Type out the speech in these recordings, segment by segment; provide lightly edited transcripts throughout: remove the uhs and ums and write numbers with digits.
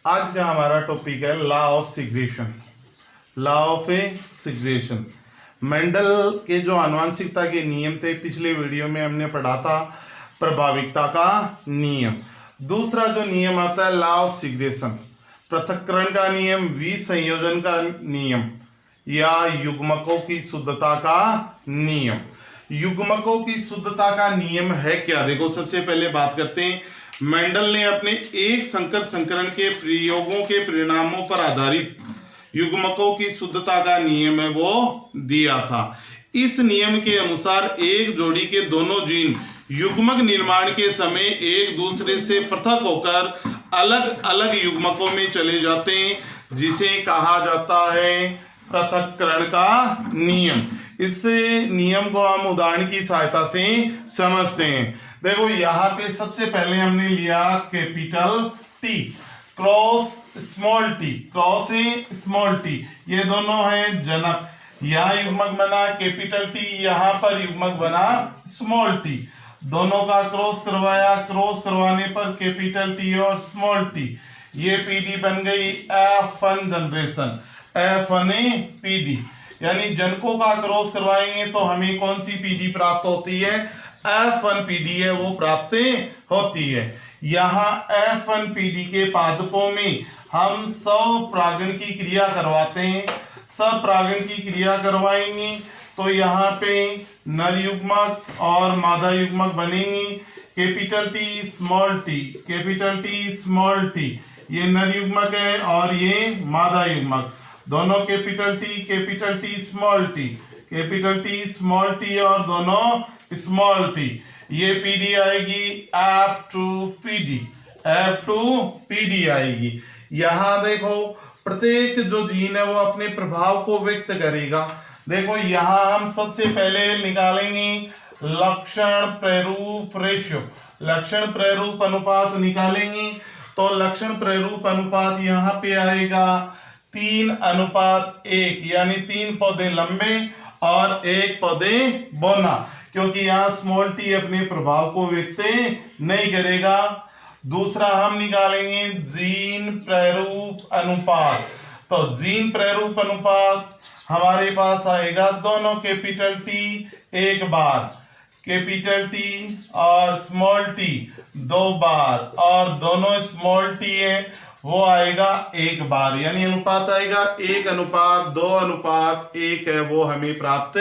आज का हमारा टॉपिक है law of सिग्रेशन। Law of सिग्रेशन Mendel के जो आनुवंशिकता के नियम थे, पिछले वीडियो में हमने पढ़ा था प्रभाविकता का नियम। दूसरा जो नियम आता है लॉ ऑफ सिग्रेशन, पृथक्करण का नियम, विसंयोजन का नियम या युग्मकों की शुद्धता का नियम। युग्मकों की शुद्धता का नियम है क्या? देखो, सबसे पहले बात करते हैं। मेंडल ने अपने एक संकर संकरण के प्रयोगों के परिणामों पर आधारित युग्मकों की शुद्धता का नियम है वो दिया था। इस नियम के अनुसार एक जोड़ी के दोनों जीन युग्मक निर्माण के समय एक दूसरे से पृथक होकर अलग अलग युग्मकों में चले जाते हैं, जिसे कहा जाता है पृथक्करण का नियम। इस नियम को हम उदाहरण की सहायता से समझते हैं। देखो, यहाँ पे सबसे पहले हमने लिया capital T cross small T, cross small T, ये दोनों हैं जनक। यहाँ युग्मक बना कैपिटल टी, यहाँ पर युग्मक बना स्मॉल टी। दोनों का क्रॉस करवाया, क्रॉस करवाने पर कैपिटल टी और स्मॉल टी, ये पीडी बन गई F1 जनरेशन, F1 पीडी। यानी जनकों का क्रॉस करवाएंगे तो हमें कौन सी पीडी प्राप्त होती है? F1 पीडी है वो प्राप्त होती है। यहाँ F1 पीडी के पादपों में हम स्वपरागण की क्रिया करवाते हैं। स्वपरागण की क्रिया करवाएंगे तो यहाँ पे नर युग्मक और मादा युग्मक बनेंगे। Capital T small T, capital T small T, ये नर युग्मक है और ये मादा युग्मक। दोनों capital T small T, capital T small T और दोनों स्मॉल टी, ये पीडी आएगी F2 पीडी, F2 पीडी आएगी। यहां देखो, प्रत्येक जो जीन है वो अपने प्रभाव को व्यक्त करेगा। देखो, यहां हम सबसे पहले निकालेंगे लक्षण प्रारूप रेशियो, लक्षण प्रारूप अनुपात निकालेंगे। तो लक्षण प्रारूप अनुपात यहाँ पे आएगा 3:1, यानी 3 पौधे लंबे और 1 पौधे बौना, क्योंकि यहाँ स्मॉल टी अपने प्रभाव को व्यक्त नहीं करेगा। दूसरा हम निकालेंगे जीन प्रारूप अनुपात। तो जीन प्रारूप अनुपात हमारे पास आएगा दोनों कैपिटल टी एक बार, कैपिटल टी और स्मॉल टी 2 बार, और दोनों स्मॉल टी है वो आएगा 1 बार, यानी अनुपात आएगा 1:2:1 है वो हमें प्राप्त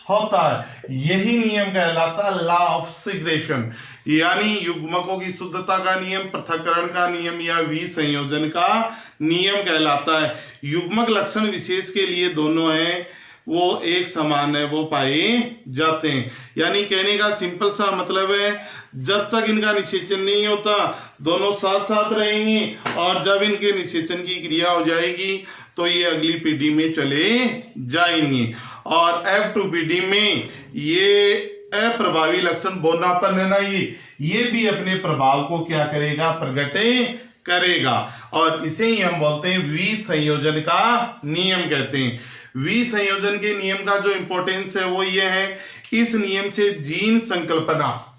होता है। यही नियम कहलाता है लॉ ऑफ सिग्रेशन, यानी युग्मकों की शुद्धता का नियम, पृथक्करण का नियम या विसंयोजन का नियम कहलाता है। युग्मक लक्षण विशेष के लिए दोनों हैं वो एक समान है वो पाए जाते हैं। यानी कहने का सिंपल सा मतलब है, जब तक इनका निषेचन नहीं होता दोनों साथ साथ रहेंगे, और जब इनके निषेचन की क्रिया हो जाएगी तो ये अगली पीढ़ी में चले जाएंगे। और F2 पीढ़ी में ये अप्रभावी लक्षण बोनापन है ना, ये भी अपने प्रभाव को क्या करेगा? प्रकट करेगा, और इसे ही हम बोलते हैं विसंयोजन का नियम कहते हैं। विसंयोजन के नियम का जो इंपॉर्टेंस है वो ये है, इस नियम से जीन संकल्पना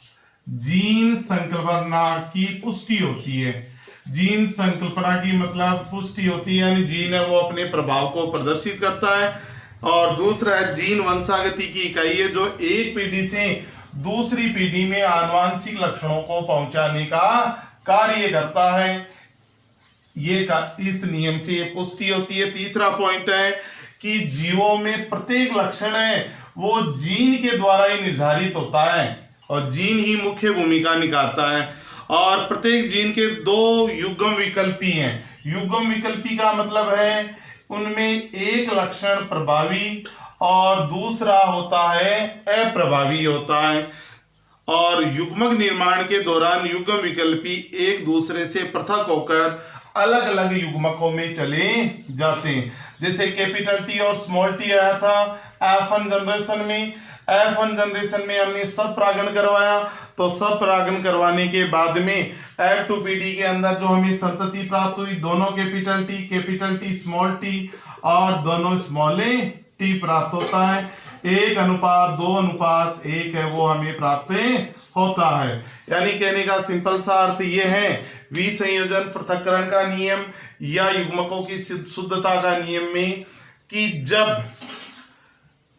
की पुष्टि होती है। जीन संकल्पना की मतलब पुष्टि होती है, यानी जीन है वो अपने प्रभाव को प्रदर्शित करता है। और दूसरा है जीन वंशागति की इकाई है, जो एक पीढ़ी से दूसरी पीढ़ी में आनुवंशिक लक्षणों को पहुंचाने का कार्य करता है। ये इस नियम से ये पुष्टि होती है। तीसरा पॉइंट है कि जीवों में प्रत्येक लक्षण है वो जीन के द्वारा ही निर्धारित होता है, और जीन ही मुख्य भूमिका निभाता है। और प्रत्येक जीन के 2 युग्म विकल्पी हैं। युग्म विकल्पी का मतलब है उनमें एक लक्षण प्रभावी और दूसरा होता है अप्रभावी होता है। और युग्मक निर्माण के दौरान युग्म विकल्पी एक दूसरे से पृथक होकर अलग अलग युग्मकों में चले जाते हैं। जैसे कैपिटल टी और स्मॉल टी आया था F1 जनरेशन में। F1 जनरेशन में हमने सब परागण करवाया, तो सब परागण करवाने के बाद में F2 पीढ़ी के अंदर जो हमें संतति प्राप्त हुई, दोनों कैपिटल टी स्मॉल टी और दोनों स्मॉल टी प्राप्त होता है। 1:2:1 है वो हमें प्राप्त होता है। यानी कहने का सिंपल सा अर्थ ये है, विसंयोजन पृथक्करण का नियम या युग्मकों की शुद्धता का नियम में कि जब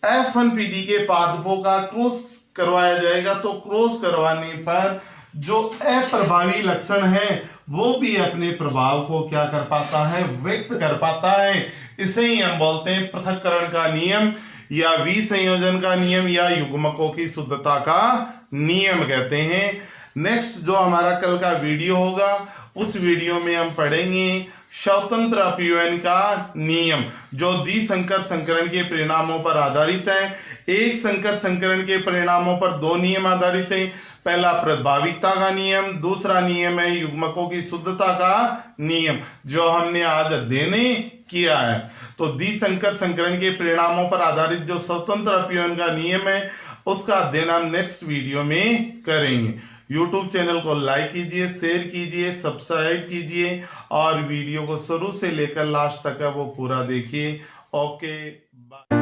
F1PD के पादपों का क्रॉस करवाया जाएगा तो क्रॉस करवाने पर जो अप्रभावी लक्षण है वो भी अपने प्रभाव को क्या कर पाता है, व्यक्त कर पाता है। इसे ही हम बोलते हैं पृथक्करण का नियम या विसंयोजन का नियम या युग्मकों की शुद्धता का नियम कहते हैं। नेक्स्ट जो हमारा कल का वीडियो होगा उस वीडियो में हम पढ़ेंगे स्वतंत्र अपव्ययन का नियम जो द्विसंकर संकरण के परिणामों पर आधारित है। एक संकर संकरण के परिणामों पर दो नियम आधारित हैं। पहला प्रभाविकता का नियम, दूसरा नियम है युग्मकों की शुद्धता का नियम जो हमने आज अध्ययन किया है। तो द्विसंकर संकरण के परिणामों पर आधारित जो स्वतंत्र अपव्ययन का नियम है उसका अध्ययन हम नेक्स्ट वीडियो में करेंगे। YouTube चैनल को लाइक कीजिए, शेयर कीजिए, सब्सक्राइब कीजिए और वीडियो को शुरू से लेकर लास्ट तक है वो पूरा देखिए। Okay bye.